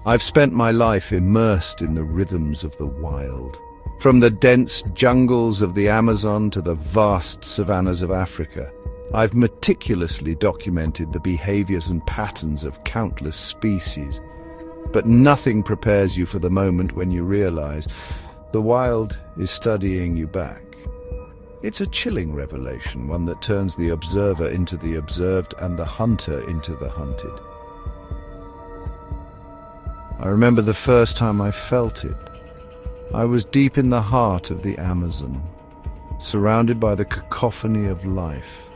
I've spent my life immersed in the rhythms of the wild. From the dense jungles of the Amazon to the vast savannas of Africa, I've meticulously documented the behaviors and patterns of countless species. But nothing prepares you for the moment when you realize the wild is studying you back. It's a chilling revelation, one that turns the observer into the observed and the hunter into the hunted. I remember the first time I felt it. I was deep in the heart of the Amazon, surrounded by the cacophony of life.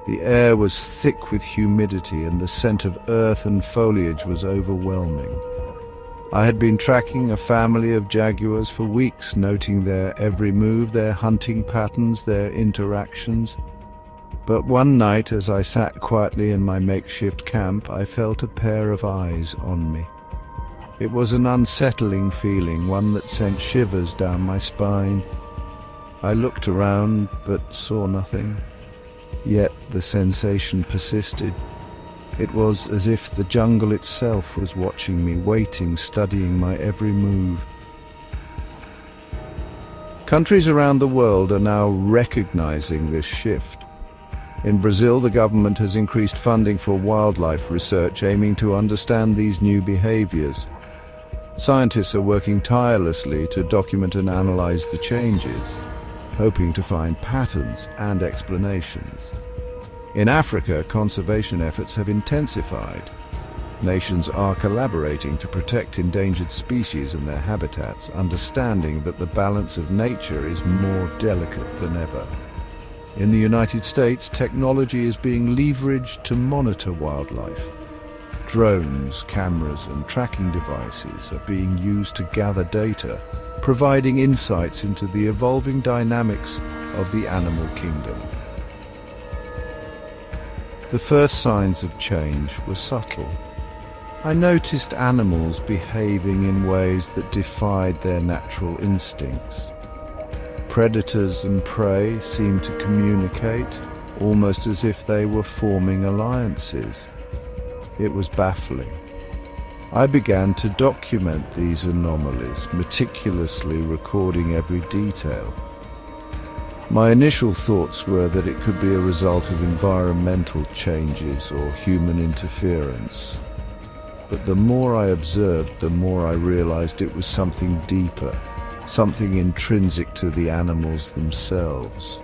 The air was thick with humidity and the scent of earth and foliage was overwhelming. I had been tracking a family of jaguars for weeks, noting their every move, their hunting patterns, their interactions. But one night, as I sat quietly in my makeshift camp, I felt a pair of eyes on me. It was an unsettling feeling, one that sent shivers down my spine. I looked around, but saw nothing. Yet the sensation persisted. It was as if the jungle itself was watching me, waiting, studying my every move. Countries around the world are now recognizing this shift. In Brazil, the government has increased funding for wildlife research, aiming to understand these new behaviors. Scientists are working tirelessly to document and analyze the changes, hoping to find patterns and explanations. In Africa, conservation efforts have intensified. Nations are collaborating to protect endangered species and their habitats, understanding that the balance of nature is more delicate than ever. In the United States, technology is being leveraged to monitor wildlife. Drones, cameras, and tracking devices are being used to gather data, providing insights into the evolving dynamics of the animal kingdom. The first signs of change were subtle. I noticed animals behaving in ways that defied their natural instincts. Predators and prey seemed to communicate, almost as if they were forming alliances. It was baffling. I began to document these anomalies, meticulously recording every detail. My initial thoughts were that it could be a result of environmental changes or human interference. But the more I observed, the more I realized it was something deeper, something intrinsic to the animals themselves.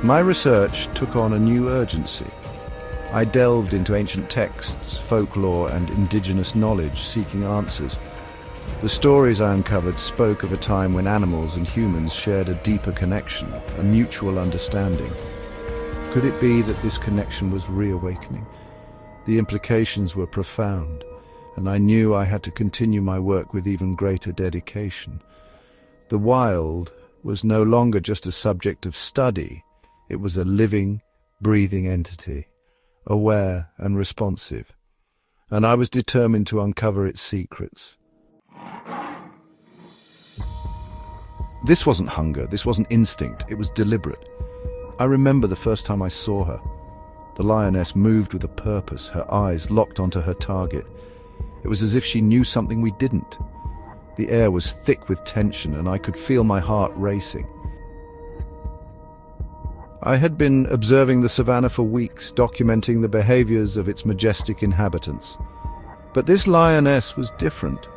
My research took on a new urgency. I delved into ancient texts, folklore, and indigenous knowledge, seeking answers. The stories I uncovered spoke of a time when animals and humans shared a deeper connection, a mutual understanding. Could it be that this connection was reawakening? The implications were profound, and I knew I had to continue my work with even greater dedication. The wild was no longer just a subject of study. It was a living, breathing entity, aware and responsive, and I was determined to uncover its secrets. This wasn't hunger, this wasn't instinct, it was deliberate. I remember the first time I saw her. The lioness moved with a purpose, her eyes locked onto her target. It was as if she knew something we didn't. The air was thick with tension, and I could feel my heart racing. I had been observing the savannah for weeks, documenting the behaviors of its majestic inhabitants. But this lioness was different.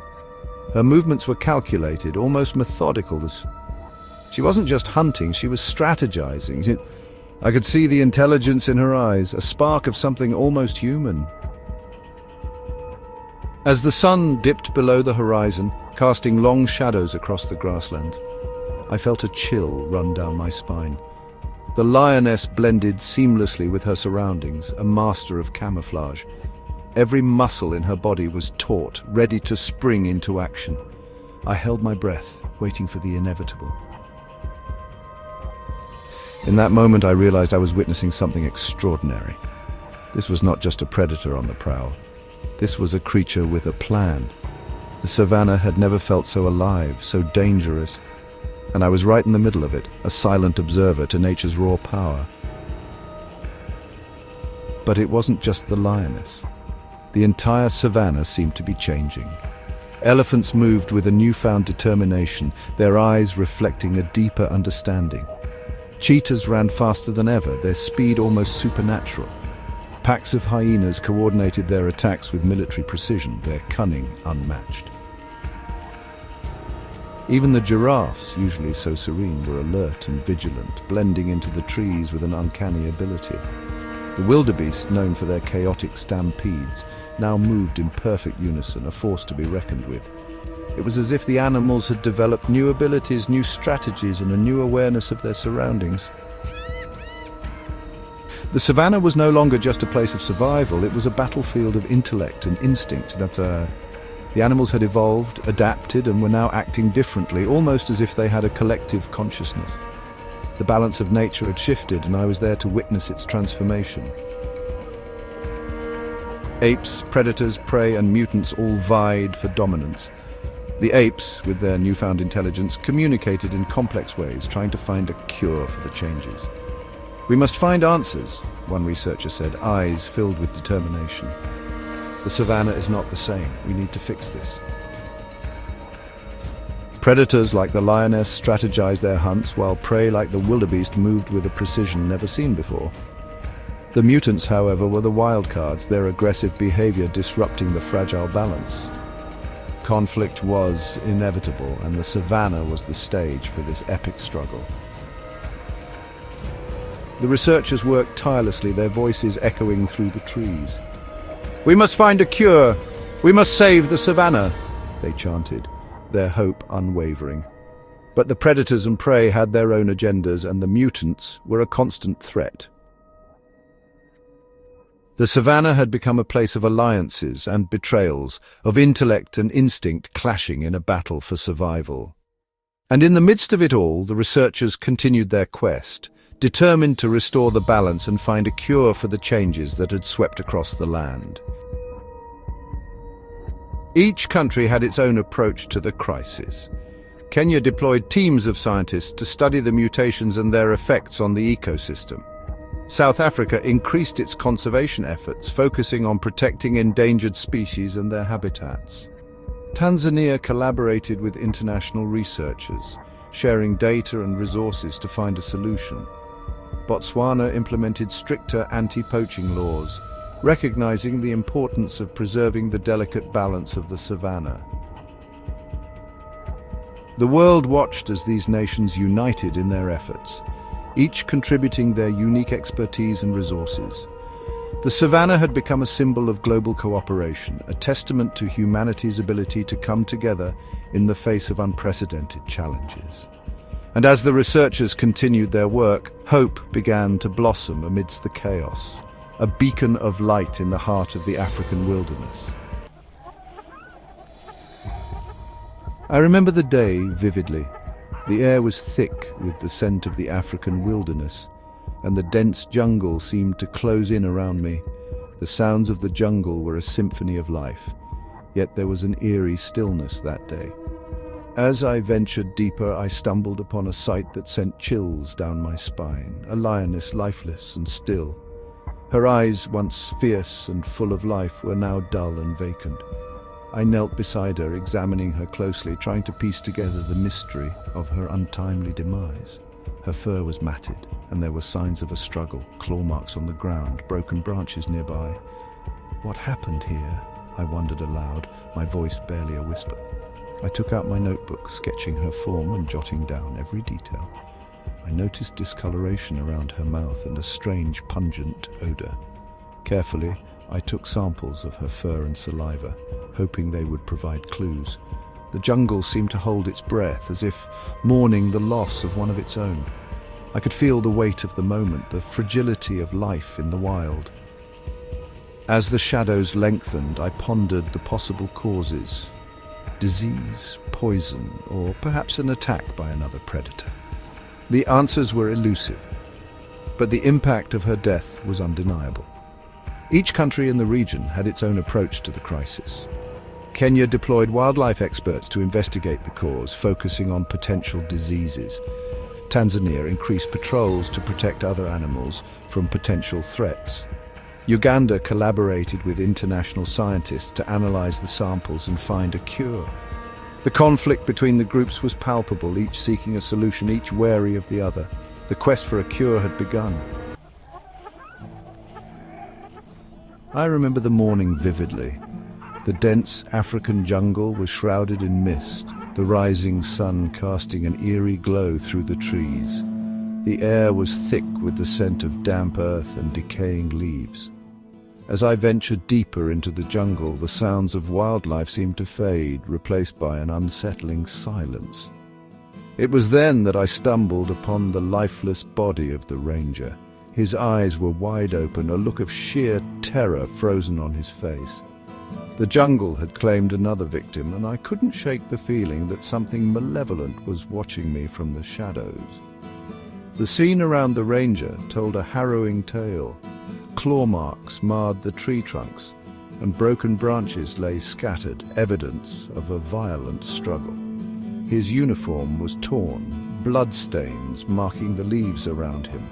Her movements were calculated, almost methodical. She wasn't just hunting, she was strategizing. I could see the intelligence in her eyes, a spark of something almost human. As the sun dipped below the horizon, casting long shadows across the grasslands, I felt a chill run down my spine. The lioness blended seamlessly with her surroundings, a master of camouflage. Every muscle in her body was taut, ready to spring into action. I held my breath, waiting for the inevitable. In that moment, I realized I was witnessing something extraordinary. This was not just a predator on the prowl. This was a creature with a plan. The savannah had never felt so alive, so dangerous. and I was right in the middle of it, a silent observer to nature's raw power. But it wasn't just the lioness. The entire savannah seemed to be changing. Elephants moved with a newfound determination, their eyes reflecting a deeper understanding. Cheetahs ran faster than ever, their speed almost supernatural. Packs of hyenas coordinated their attacks with military precision, their cunning unmatched. Even the giraffes, usually so serene, were alert and vigilant, blending into the trees with an uncanny ability. The wildebeest, known for their chaotic stampedes, now moved in perfect unison, a force to be reckoned with. It was as if the animals had developed new abilities, new strategies, and a new awareness of their surroundings. The savannah was no longer just a place of survival, it was a battlefield of intellect and instinct. The animals had evolved, adapted, and were now acting differently, almost as if they had a collective consciousness. The balance of nature had shifted, and I was there to witness its transformation. Apes, predators, prey, and mutants all vied for dominance. The apes, with their newfound intelligence, communicated in complex ways, trying to find a cure for the changes. "We must find answers," one researcher said, eyes filled with determination. "The savannah is not the same. We need to fix this." Predators like the lioness strategized their hunts, while prey like the wildebeest moved with a precision never seen before. The mutants, however, were the wild cards, their aggressive behavior disrupting the fragile balance. Conflict was inevitable, and the savannah was the stage for this epic struggle. The researchers worked tirelessly, their voices echoing through the trees. "We must find a cure! We must save the savannah!" they chanted, their hope unwavering. But the predators and prey had their own agendas, and the mutants were a constant threat. The savannah had become a place of alliances and betrayals, of intellect and instinct clashing in a battle for survival. And in the midst of it all, the researchers continued their quest, determined to restore the balance and find a cure for the changes that had swept across the land. Each country had its own approach to the crisis. Kenya deployed teams of scientists to study the mutations and their effects on the ecosystem. South Africa increased its conservation efforts, focusing on protecting endangered species and their habitats. Tanzania collaborated with international researchers, sharing data and resources to find a solution. Botswana implemented stricter anti-poaching laws, recognizing the importance of preserving the delicate balance of the savannah. The world watched as these nations united in their efforts, each contributing their unique expertise and resources. The savannah had become a symbol of global cooperation, a testament to humanity's ability to come together in the face of unprecedented challenges. And as the researchers continued their work, hope began to blossom amidst the chaos, a beacon of light in the heart of the African wilderness. I remember the day vividly. The air was thick with the scent of the African wilderness, and the dense jungle seemed to close in around me. The sounds of the jungle were a symphony of life, yet there was an eerie stillness that day. As I ventured deeper, I stumbled upon a sight that sent chills down my spine, a lioness lifeless and still. Her eyes, once fierce and full of life, were now dull and vacant. I knelt beside her, examining her closely, trying to piece together the mystery of her untimely demise. Her fur was matted, and there were signs of a struggle, claw marks on the ground, broken branches nearby. What happened here? I wondered aloud, my voice barely a whisper. I took out my notebook, sketching her form and jotting down every detail. I noticed discoloration around her mouth and a strange, pungent odor. Carefully, I took samples of her fur and saliva, hoping they would provide clues. The jungle seemed to hold its breath, as if mourning the loss of one of its own. I could feel the weight of the moment, the fragility of life in the wild. As the shadows lengthened, I pondered the possible causes: disease, poison, or perhaps an attack by another predator. The answers were elusive, but the impact of her death was undeniable. Each country in the region had its own approach to the crisis. Kenya deployed wildlife experts to investigate the cause, focusing on potential diseases. Tanzania increased patrols to protect other animals from potential threats. Uganda collaborated with international scientists to analyze the samples and find a cure. The conflict between the groups was palpable, each seeking a solution, each wary of the other. The quest for a cure had begun. I remember the morning vividly. The dense African jungle was shrouded in mist, the rising sun casting an eerie glow through the trees. The air was thick with the scent of damp earth and decaying leaves. As I ventured deeper into the jungle, the sounds of wildlife seemed to fade, replaced by an unsettling silence. It was then that I stumbled upon the lifeless body of the ranger. His eyes were wide open, a look of sheer terror frozen on his face. The jungle had claimed another victim, and I couldn't shake the feeling that something malevolent was watching me from the shadows. The scene around the ranger told a harrowing tale. Claw marks marred the tree trunks, and broken branches lay scattered, evidence of a violent struggle. His uniform was torn, bloodstains marking the leaves around him.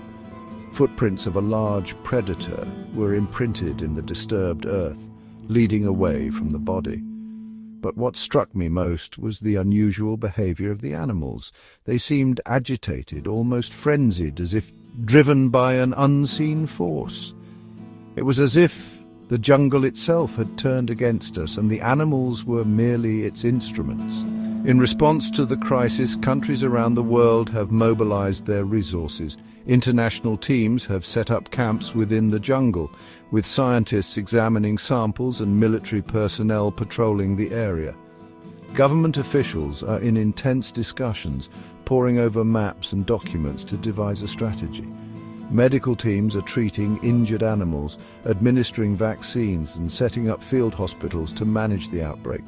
Footprints of a large predator were imprinted in the disturbed earth, leading away from the body. But what struck me most was the unusual behavior of the animals. They seemed agitated, almost frenzied, as if driven by an unseen force. It was as if the jungle itself had turned against us, and the animals were merely its instruments. In response to the crisis, countries around the world have mobilized their resources. International teams have set up camps within the jungle, with scientists examining samples and military personnel patrolling the area. Government officials are in intense discussions, poring over maps and documents to devise a strategy. Medical teams are treating injured animals, administering vaccines, and setting up field hospitals to manage the outbreak.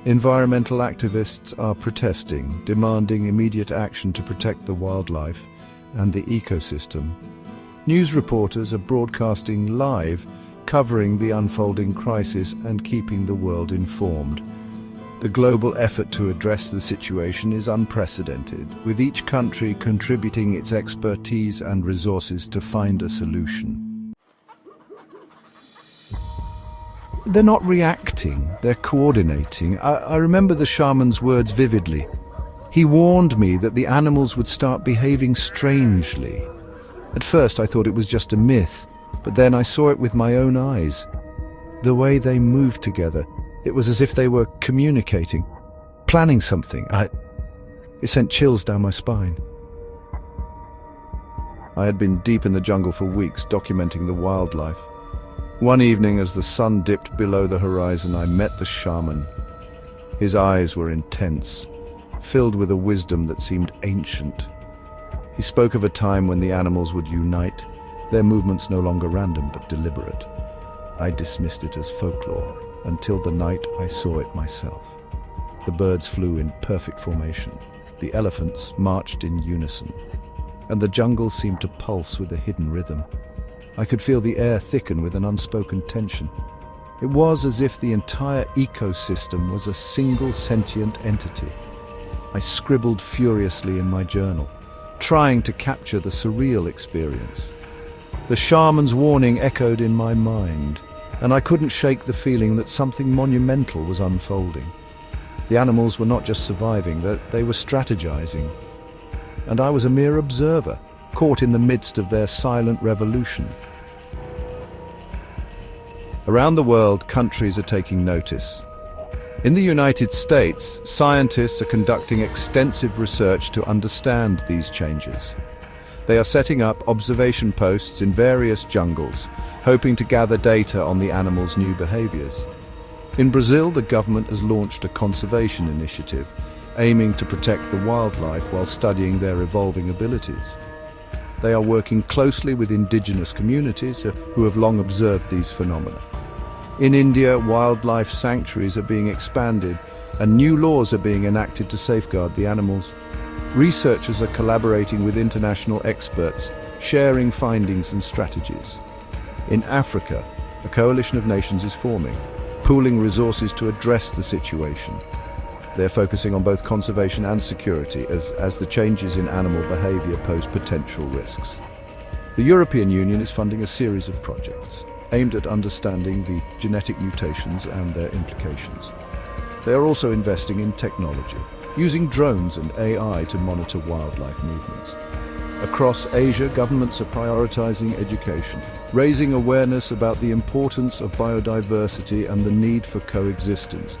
Environmental activists are protesting, demanding immediate action to protect the wildlife and the ecosystem. News reporters are broadcasting live, covering the unfolding crisis and keeping the world informed. The global effort to address the situation is unprecedented, with each country contributing its expertise and resources to find a solution. They're not reacting, they're coordinating. I remember the shaman's words vividly. He warned me that the animals would start behaving strangely. At first I thought it was just a myth, but then I saw it with my own eyes. The way they moved together, it was as if they were communicating, planning something. It sent chills down my spine. I had been deep in the jungle for weeks, documenting the wildlife. One evening, as the sun dipped below the horizon, I met the shaman. His eyes were intense, filled with a wisdom that seemed ancient. He spoke of a time when the animals would unite, their movements no longer random but deliberate. I dismissed it as folklore, until the night I saw it myself. The birds flew in perfect formation, the elephants marched in unison, and the jungle seemed to pulse with a hidden rhythm. I could feel the air thicken with an unspoken tension. It was as if the entire ecosystem was a single sentient entity. I scribbled furiously in my journal, trying to capture the surreal experience. The shaman's warning echoed in my mind, and I couldn't shake the feeling that something monumental was unfolding. The animals were not just surviving, they were strategizing. And I was a mere observer, caught in the midst of their silent revolution. Around the world, countries are taking notice. In the United States, scientists are conducting extensive research to understand these changes. They are setting up observation posts in various jungles, hoping to gather data on the animals' new behaviors. In Brazil, the government has launched a conservation initiative, aiming to protect the wildlife while studying their evolving abilities. They are working closely with indigenous communities who have long observed these phenomena. In India, wildlife sanctuaries are being expanded and new laws are being enacted to safeguard the animals. Researchers are collaborating with international experts, sharing findings and strategies. In Africa, a coalition of nations is forming, pooling resources to address the situation. They're focusing on both conservation and security as the changes in animal behavior pose potential risks. The European Union is funding a series of projects aimed at understanding the genetic mutations and their implications. They are also investing in technology, using drones and AI to monitor wildlife movements. Across Asia, governments are prioritizing education, raising awareness about the importance of biodiversity and the need for coexistence.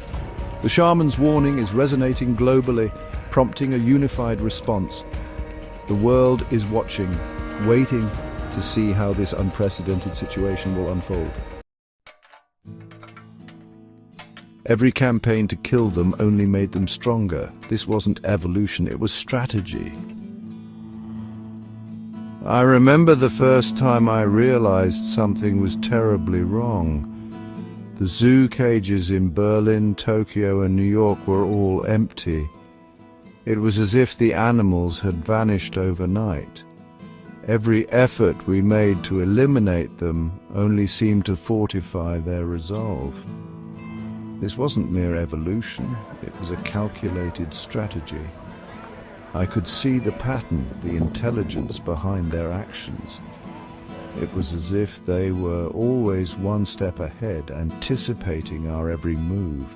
The shaman's warning is resonating globally, prompting a unified response. The world is watching, waiting to see how this unprecedented situation will unfold. Every campaign to kill them only made them stronger. This wasn't evolution, it was strategy. I remember the first time I realized something was terribly wrong. The zoo cages in Berlin, Tokyo, and New York were all empty. It was as if the animals had vanished overnight. Every effort we made to eliminate them only seemed to fortify their resolve. This wasn't mere evolution, it was a calculated strategy. I could see the pattern, the intelligence behind their actions. It was as if they were always one step ahead, anticipating our every move.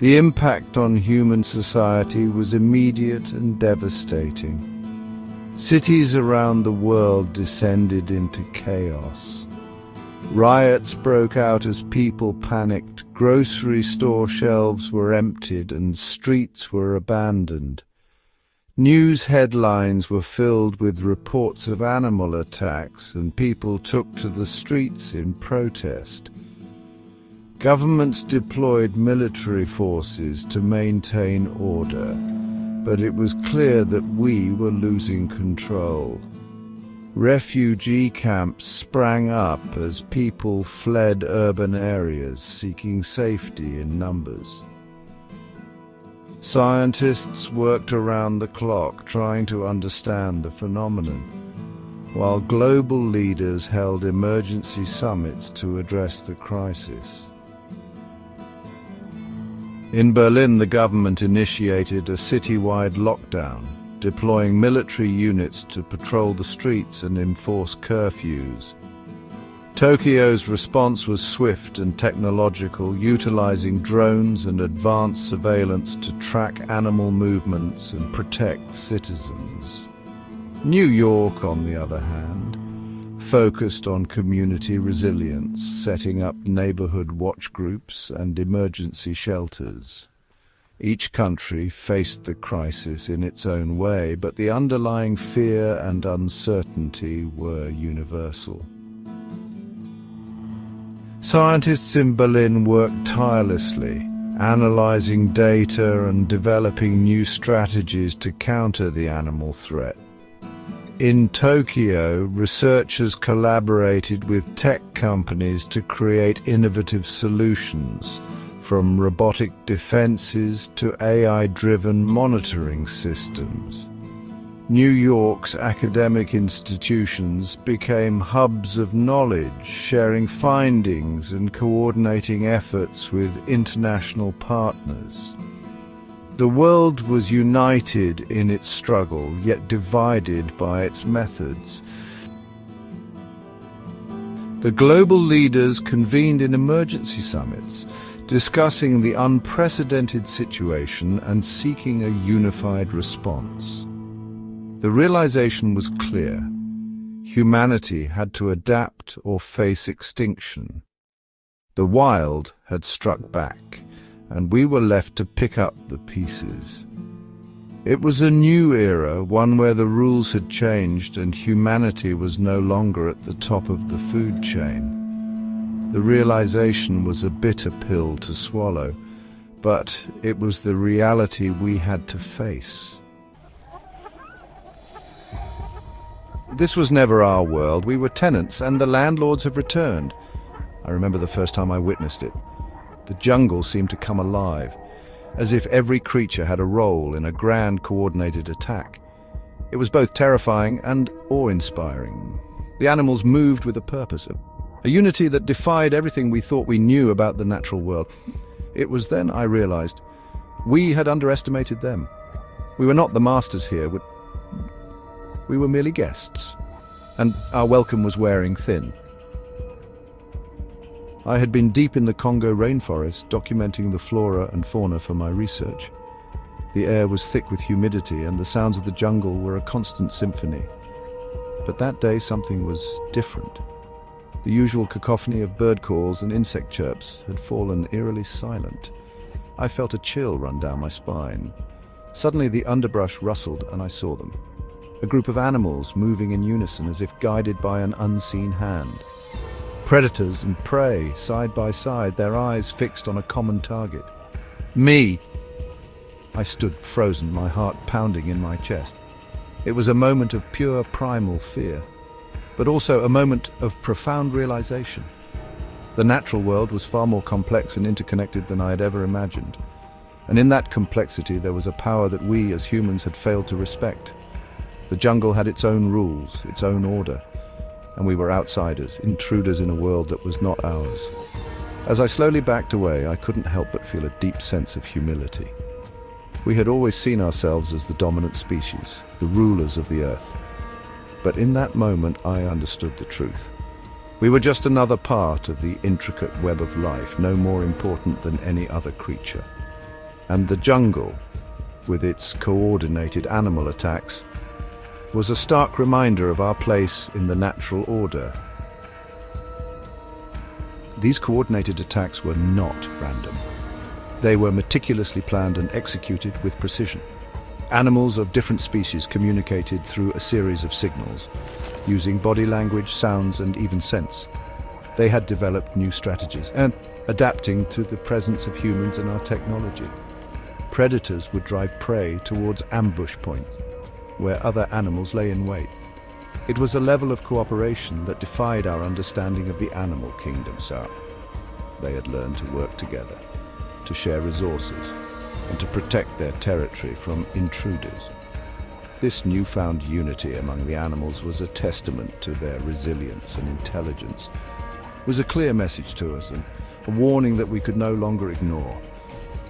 The impact on human society was immediate and devastating. Cities around the world descended into chaos. Riots broke out as people panicked, grocery store shelves were emptied and streets were abandoned. News headlines were filled with reports of animal attacks, and people took to the streets in protest. Governments deployed military forces to maintain order, but it was clear that we were losing control. Refugee camps sprang up as people fled urban areas, seeking safety in numbers. Scientists worked around the clock trying to understand the phenomenon, while global leaders held emergency summits to address the crisis. In Berlin, the government initiated a citywide lockdown, deploying military units to patrol the streets and enforce curfews. Tokyo's response was swift and technological, utilizing drones and advanced surveillance to track animal movements and protect citizens. New York, on the other hand, focused on community resilience, setting up neighborhood watch groups and emergency shelters. Each country faced the crisis in its own way, but the underlying fear and uncertainty were universal. Scientists in Berlin worked tirelessly, analyzing data and developing new strategies to counter the animal threat. In Tokyo, researchers collaborated with tech companies to create innovative solutions, from robotic defenses to AI-driven monitoring systems. New York's academic institutions became hubs of knowledge, sharing findings and coordinating efforts with international partners. The world was united in its struggle, yet divided by its methods. The global leaders convened in emergency summits, discussing the unprecedented situation and seeking a unified response. The realization was clear. Humanity had to adapt or face extinction. The wild had struck back, and we were left to pick up the pieces. It was a new era, one where the rules had changed and humanity was no longer at the top of the food chain. The realization was a bitter pill to swallow, but it was the reality we had to face. This was never our world. We were tenants, and the landlords have returned. I remember the first time I witnessed it. The jungle seemed to come alive, as if every creature had a role in a grand coordinated attack. It was both terrifying and awe-inspiring. The animals moved with a purpose, A unity that defied everything we thought we knew about the natural world. It was then I realized we had underestimated them. We were not the masters here. We were merely guests, and our welcome was wearing thin. I had been deep in the Congo rainforest, documenting the flora and fauna for my research. The air was thick with humidity, and the sounds of the jungle were a constant symphony. But that day something was different. The usual cacophony of bird calls and insect chirps had fallen eerily silent. I felt a chill run down my spine. Suddenly the underbrush rustled, and I saw them. A group of animals moving in unison as if guided by an unseen hand. Predators and prey, side by side, their eyes fixed on a common target. Me! I stood frozen, my heart pounding in my chest. It was a moment of pure primal fear, but also a moment of profound realization. The natural world was far more complex and interconnected than I had ever imagined. And in that complexity there was a power that we as humans had failed to respect. The jungle had its own rules, its own order, and we were outsiders, intruders in a world that was not ours. As I slowly backed away, I couldn't help but feel a deep sense of humility. We had always seen ourselves as the dominant species, the rulers of the earth. But in that moment, I understood the truth. We were just another part of the intricate web of life, no more important than any other creature. And the jungle, with its coordinated animal attacks, was a stark reminder of our place in the natural order. These coordinated attacks were not random. They were meticulously planned and executed with precision. Animals of different species communicated through a series of signals, using body language, sounds, and even scents. They had developed new strategies and adapting to the presence of humans and our technology. Predators would drive prey towards ambush points, where other animals lay in wait. It was a level of cooperation that defied our understanding of the animal kingdom, so they had learned to work together, to share resources, and to protect their territory from intruders. This newfound unity among the animals was a testament to their resilience and intelligence. It was a clear message to us, and a warning that we could no longer ignore.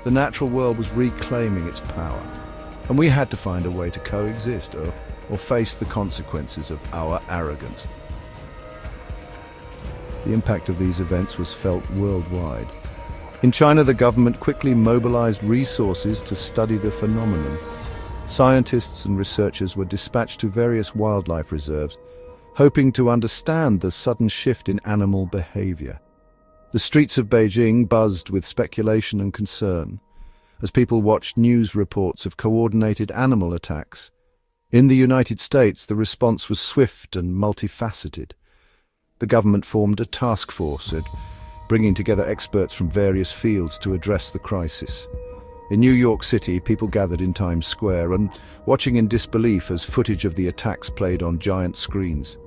The natural world was reclaiming its power, and we had to find a way to coexist or face the consequences of our arrogance. The impact of these events was felt worldwide. In China, the government quickly mobilized resources to study the phenomenon. Scientists and researchers were dispatched to various wildlife reserves, hoping to understand the sudden shift in animal behavior. The streets of Beijing buzzed with speculation and concern as people watched news reports of coordinated animal attacks. In the United States, the response was swift and multifaceted. The government formed a task force, bringing together experts from various fields to address the crisis. In New York City, people gathered in Times Square and watching in disbelief as footage of the attacks played on giant screens.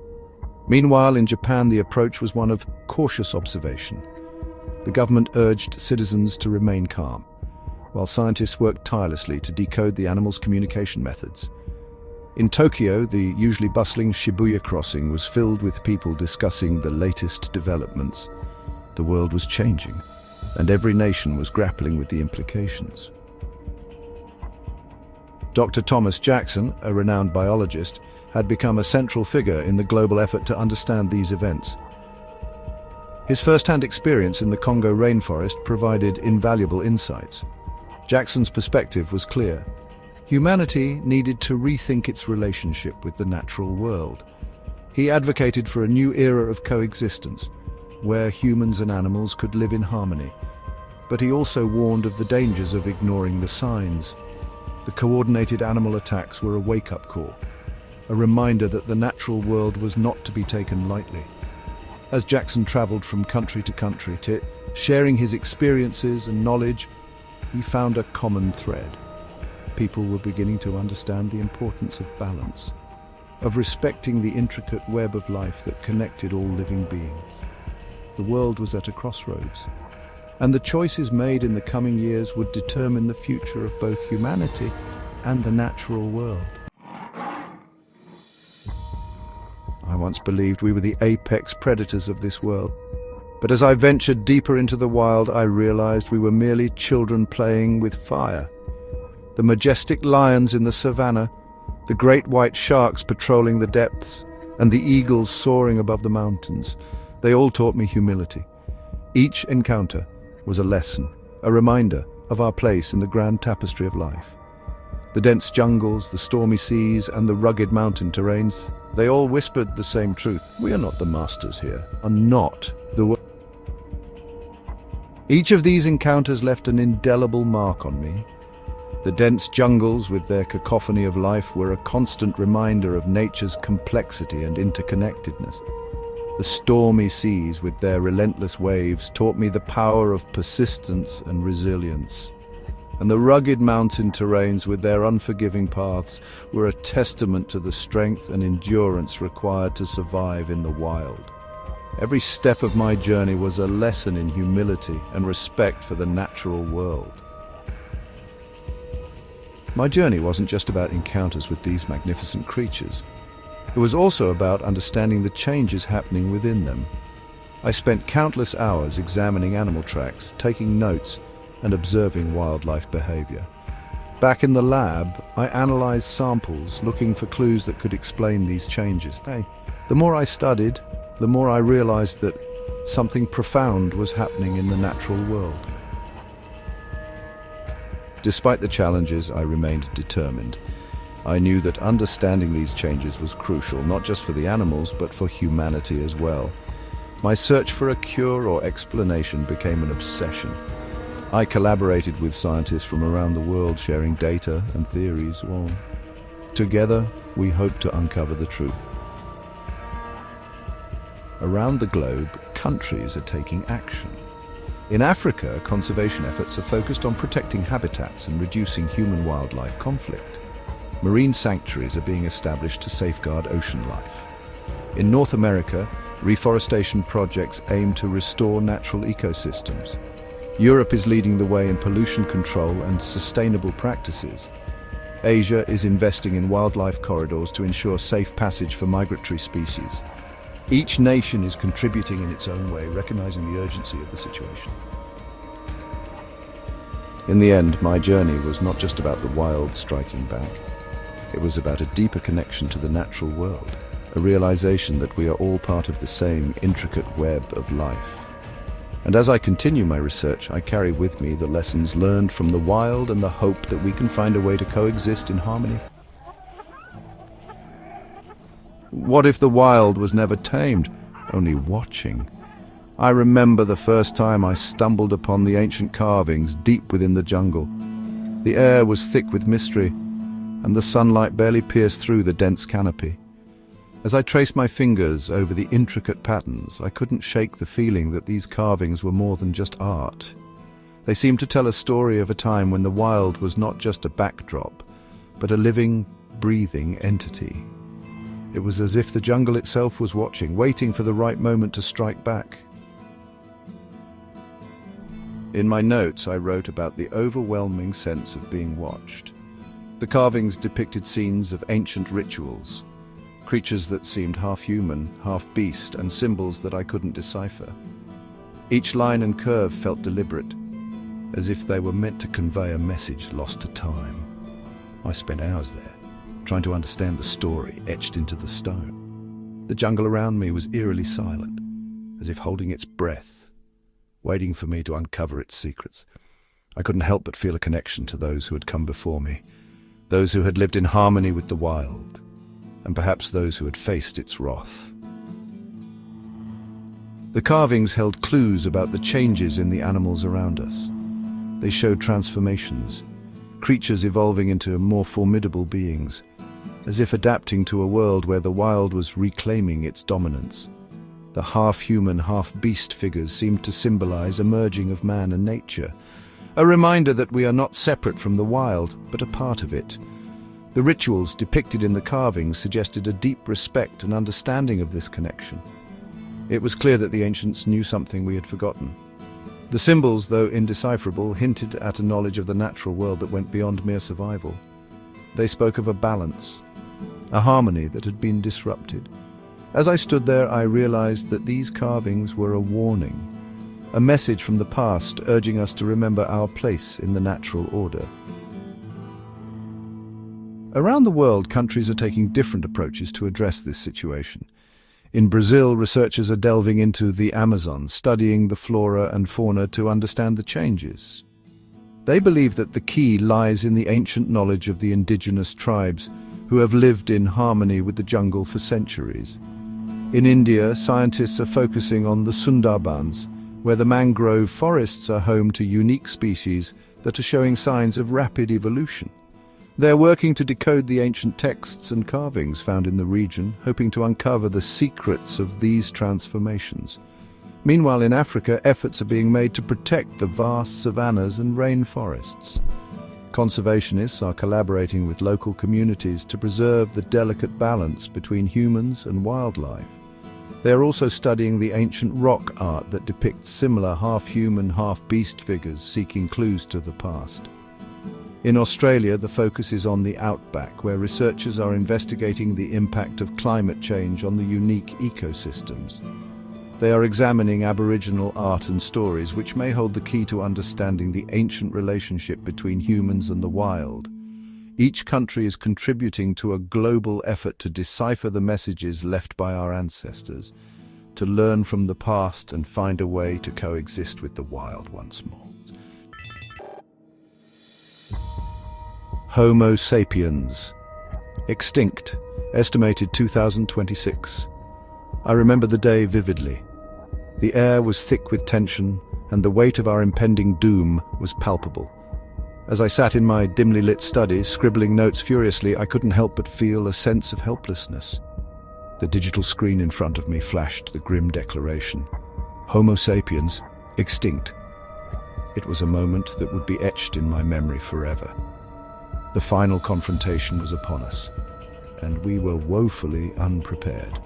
Meanwhile, in Japan, the approach was one of cautious observation. The government urged citizens to remain calm, while scientists worked tirelessly to decode the animals' communication methods. In Tokyo, the usually bustling Shibuya crossing was filled with people discussing the latest developments. The world was changing, and every nation was grappling with the implications. Dr. Thomas Jackson, a renowned biologist, had become a central figure in the global effort to understand these events. His first-hand experience in the Congo rainforest provided invaluable insights. Jackson's perspective was clear. Humanity needed to rethink its relationship with the natural world. He advocated for a new era of coexistence, where humans and animals could live in harmony. But he also warned of the dangers of ignoring the signs. The coordinated animal attacks were a wake-up call, a reminder that the natural world was not to be taken lightly. As Jackson traveled from country to country, sharing his experiences and knowledge, he found a common thread. People were beginning to understand the importance of balance, of respecting the intricate web of life that connected all living beings. The world was at a crossroads, and the choices made in the coming years would determine the future of both humanity and the natural world. I once believed we were the apex predators of this world. But as I ventured deeper into the wild, I realized we were merely children playing with fire. The majestic lions in the savannah, the great white sharks patrolling the depths, and the eagles soaring above the mountains, they all taught me humility. Each encounter was a lesson, a reminder of our place in the grand tapestry of life. The dense jungles, the stormy seas, and the rugged mountain terrains, they all whispered the same truth. We are not the masters here, are not the world. Each of these encounters left an indelible mark on me. The dense jungles, with their cacophony of life, were a constant reminder of nature's complexity and interconnectedness. The stormy seas, with their relentless waves, taught me the power of persistence and resilience. And the rugged mountain terrains, with their unforgiving paths, were a testament to the strength and endurance required to survive in the wild. Every step of my journey was a lesson in humility and respect for the natural world. My journey wasn't just about encounters with these magnificent creatures. It was also about understanding the changes happening within them. I spent countless hours examining animal tracks, taking notes, and observing wildlife behavior. Back in the lab, I analyzed samples, looking for clues that could explain these changes. The more I studied, the more I realized that something profound was happening in the natural world. Despite the challenges, I remained determined. I knew that understanding these changes was crucial, not just for the animals, but for humanity as well. My search for a cure or explanation became an obsession. I collaborated with scientists from around the world, sharing data and theories. Together, we hoped to uncover the truth. Around the globe, countries are taking action. In Africa, conservation efforts are focused on protecting habitats and reducing human-wildlife conflict. Marine sanctuaries are being established to safeguard ocean life. In North America, reforestation projects aim to restore natural ecosystems. Europe is leading the way in pollution control and sustainable practices. Asia is investing in wildlife corridors to ensure safe passage for migratory species. Each nation is contributing in its own way, recognizing the urgency of the situation. In the end, my journey was not just about the wild striking back. It was about a deeper connection to the natural world, a realization that we are all part of the same intricate web of life. And as I continue my research, I carry with me the lessons learned from the wild and the hope that we can find a way to coexist in harmony. What if the wild was never tamed, only watching? I remember the first time I stumbled upon the ancient carvings deep within the jungle. The air was thick with mystery, and the sunlight barely pierced through the dense canopy. As I traced my fingers over the intricate patterns, I couldn't shake the feeling that these carvings were more than just art. They seemed to tell a story of a time when the wild was not just a backdrop, but a living, breathing entity. It was as if the jungle itself was watching, waiting for the right moment to strike back. In my notes, I wrote about the overwhelming sense of being watched. The carvings depicted scenes of ancient rituals, creatures that seemed half human, half beast, and symbols that I couldn't decipher. Each line and curve felt deliberate, as if they were meant to convey a message lost to time. I spent hours there, trying to understand the story etched into the stone. The jungle around me was eerily silent, as if holding its breath, waiting for me to uncover its secrets. I couldn't help but feel a connection to those who had come before me, those who had lived in harmony with the wild, and perhaps those who had faced its wrath. The carvings held clues about the changes in the animals around us. They showed transformations, creatures evolving into more formidable beings, as if adapting to a world where the wild was reclaiming its dominance. The half-human, half-beast figures seemed to symbolize a merging of man and nature, a reminder that we are not separate from the wild, but a part of it. The rituals depicted in the carvings suggested a deep respect and understanding of this connection. It was clear that the ancients knew something we had forgotten. The symbols, though indecipherable, hinted at a knowledge of the natural world that went beyond mere survival. They spoke of a balance, a harmony that had been disrupted. As I stood there, I realized that these carvings were a warning, a message from the past urging us to remember our place in the natural order. Around the world, countries are taking different approaches to address this situation. In Brazil, researchers are delving into the Amazon, studying the flora and fauna to understand the changes. They believe that the key lies in the ancient knowledge of the indigenous tribes who have lived in harmony with the jungle for centuries. In India, scientists are focusing on the Sundarbans, where the mangrove forests are home to unique species that are showing signs of rapid evolution. They're working to decode the ancient texts and carvings found in the region, hoping to uncover the secrets of these transformations. Meanwhile, in Africa, efforts are being made to protect the vast savannas and rainforests. Conservationists are collaborating with local communities to preserve the delicate balance between humans and wildlife. They are also studying the ancient rock art that depicts similar half-human, half-beast figures seeking clues to the past. In Australia, the focus is on the outback, where researchers are investigating the impact of climate change on the unique ecosystems. They are examining Aboriginal art and stories, which may hold the key to understanding the ancient relationship between humans and the wild. Each country is contributing to a global effort to decipher the messages left by our ancestors, to learn from the past and find a way to coexist with the wild once more. Homo sapiens. Extinct, estimated 2026. I remember the day vividly. The air was thick with tension, and the weight of our impending doom was palpable. As I sat in my dimly lit study, scribbling notes furiously, I couldn't help but feel a sense of helplessness. The digital screen in front of me flashed the grim declaration: Homo sapiens, extinct. It was a moment that would be etched in my memory forever. The final confrontation was upon us, and we were woefully unprepared.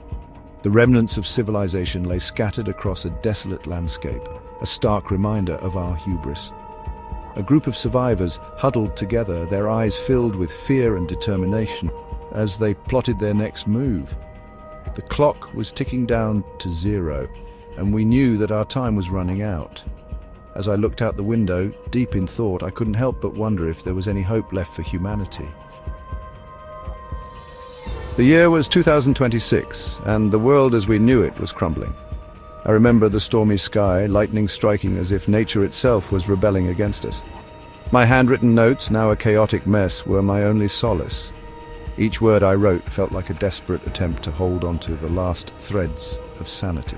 The remnants of civilization lay scattered across a desolate landscape, a stark reminder of our hubris. A group of survivors huddled together, their eyes filled with fear and determination as they plotted their next move. The clock was ticking down to 0, and we knew that our time was running out. As I looked out the window, deep in thought, I couldn't help but wonder if there was any hope left for humanity. The year was 2026, and the world as we knew it was crumbling. I remember the stormy sky, lightning striking as if nature itself was rebelling against us. My handwritten notes, now a chaotic mess, were my only solace. Each word I wrote felt like a desperate attempt to hold onto the last threads of sanity.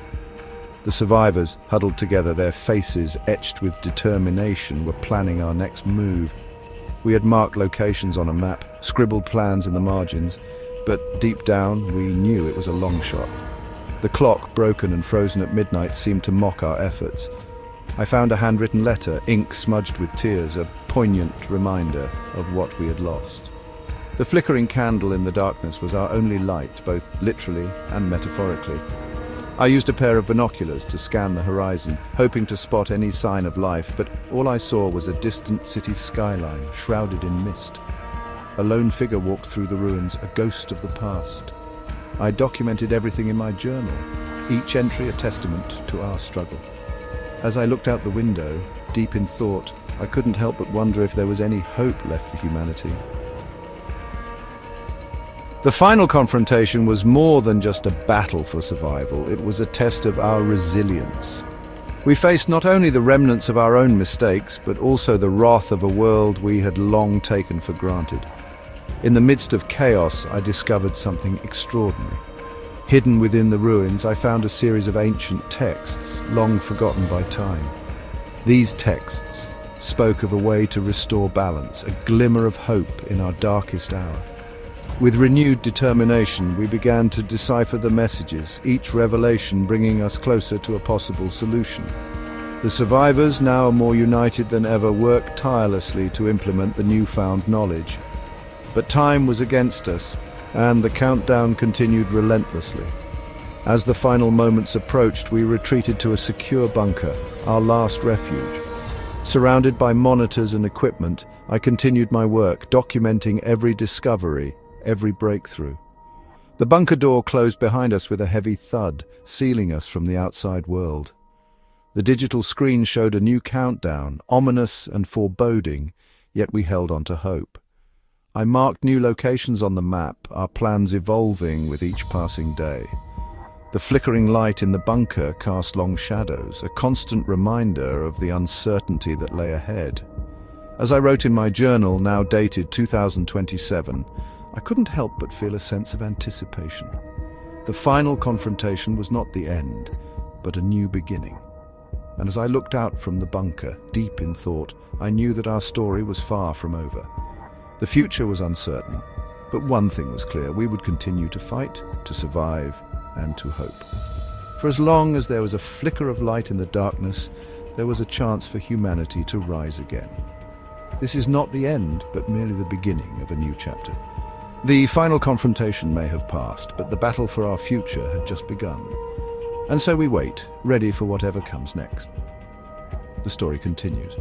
The survivors, huddled together, their faces etched with determination, were planning our next move. We had marked locations on a map, scribbled plans in the margins, but deep down we knew it was a long shot. The clock, broken and frozen at midnight, seemed to mock our efforts. I found a handwritten letter, ink smudged with tears, a poignant reminder of what we had lost. The flickering candle in the darkness was our only light, both literally and metaphorically. I used a pair of binoculars to scan the horizon, hoping to spot any sign of life, but all I saw was a distant city skyline shrouded in mist. A lone figure walked through the ruins, a ghost of the past. I documented everything in my journal, each entry a testament to our struggle. As I looked out the window, deep in thought, I couldn't help but wonder if there was any hope left for humanity. The final confrontation was more than just a battle for survival. It was a test of our resilience. We faced not only the remnants of our own mistakes, but also the wrath of a world we had long taken for granted. In the midst of chaos, I discovered something extraordinary. Hidden within the ruins, I found a series of ancient texts, long forgotten by time. These texts spoke of a way to restore balance, a glimmer of hope in our darkest hour. With renewed determination, we began to decipher the messages, each revelation bringing us closer to a possible solution. The survivors, now more united than ever, worked tirelessly to implement the newfound knowledge. But time was against us, and the countdown continued relentlessly. As the final moments approached, we retreated to a secure bunker, our last refuge. Surrounded by monitors and equipment, I continued my work, documenting every discovery, every breakthrough. The bunker door closed behind us with a heavy thud, sealing us from the outside world. The digital screen showed a new countdown, ominous and foreboding, yet we held on to hope. I marked new locations on the map, our plans evolving with each passing day. The flickering light in the bunker cast long shadows, a constant reminder of the uncertainty that lay ahead. As I wrote in my journal, now dated 2027, I couldn't help but feel a sense of anticipation. The final confrontation was not the end, but a new beginning. And as I looked out from the bunker, deep in thought, I knew that our story was far from over. The future was uncertain, but one thing was clear: we would continue to fight, to survive, and to hope. For as long as there was a flicker of light in the darkness, there was a chance for humanity to rise again. This is not the end, but merely the beginning of a new chapter. The final confrontation may have passed, but the battle for our future had just begun. And so we wait, ready for whatever comes next. The story continues.